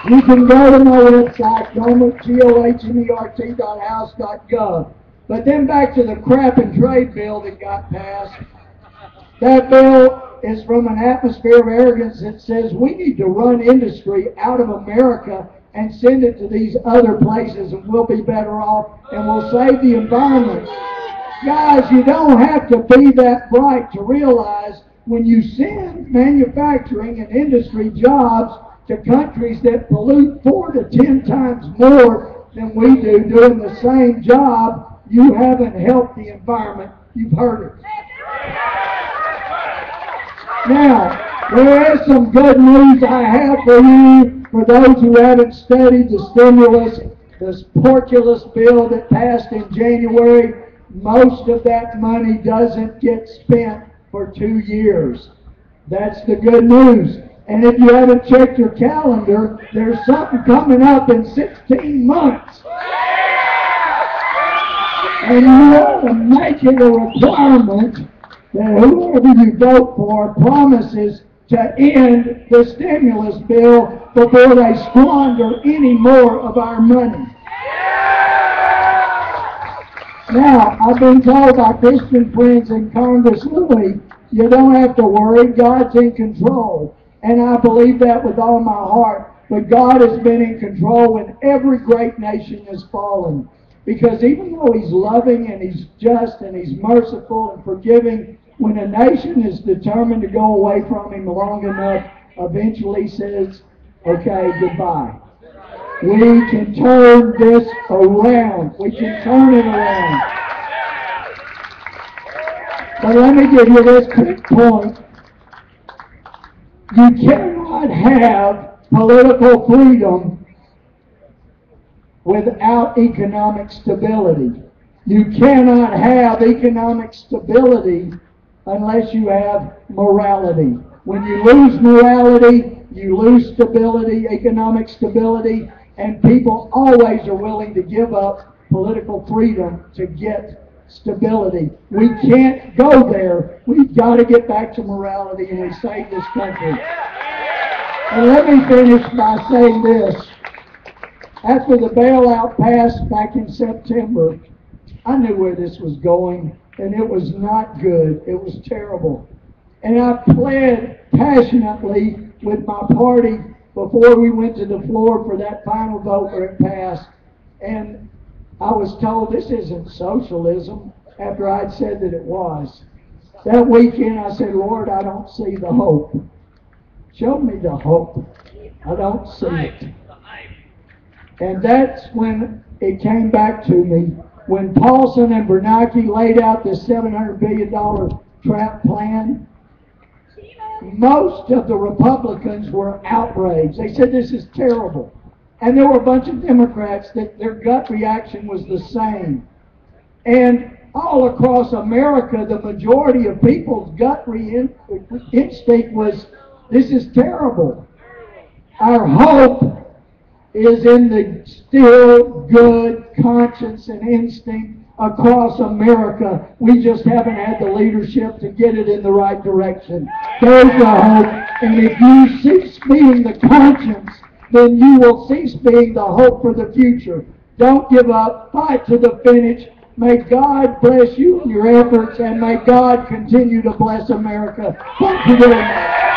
You can go to my website, Gohmert, Gohmert.house.gov. But then back to the crap and trade bill that got passed. That bill is from an atmosphere of arrogance that says we need to run industry out of America and send it to these other places and we'll be better off and we'll save the environment. Guys, you don't have to be that bright to realize when you send manufacturing and industry jobs to countries that pollute 4 to 10 times more than we do doing the same job, you haven't helped the environment. You've heard it. Now, there is some good news I have for you, for those who haven't studied the stimulus, this porculus bill that passed in January. Most of that money doesn't get spent for 2 years. That's the good news. And if you haven't checked your calendar, there's something coming up in 16 months. And you ought to make it a requirement that whoever you vote for promises to end the stimulus bill before they squander any more of our money. Now, I've been told by Christian friends in Congress, Louie, you don't have to worry, God's in control. And I believe that with all my heart. But God has been in control when every great nation has fallen. Because even though He's loving and He's just and He's merciful and forgiving, when a nation is determined to go away from Him long enough, eventually says, okay, goodbye. We can turn this around. We can turn it around. But let me give you this quick point. You cannot have political freedom without economic stability. You cannot have economic stability unless you have morality. When you lose morality, you lose stability, economic stability, and people always are willing to give up political freedom to get stability. We can't go there. We've got to get back to morality and save this country. And let me finish by saying this. After the bailout passed back in September, I knew where this was going, and it was not good. It was terrible. And I pled passionately with my party before we went to the floor for that final vote where it passed. And I was told this isn't socialism after I'd said that it was. That weekend I said, Lord, I don't see the hope. Show me the hope. I don't see it. And that's when it came back to me. When Paulson and Bernanke laid out this $700 billion trap plan, most of the Republicans were outraged. They said this is terrible. And there were a bunch of Democrats that their gut reaction was the same. And all across America, the majority of people's gut instinct was, this is terrible. Our hope is in the still good conscience and instinct across America. We just haven't had the leadership to get it in the right direction. There's the hope. And if you cease being the conscience, then you will cease being the hope for the future. Don't give up. Fight to the finish. May God bless you in your efforts, and may God continue to bless America. Thank you very much.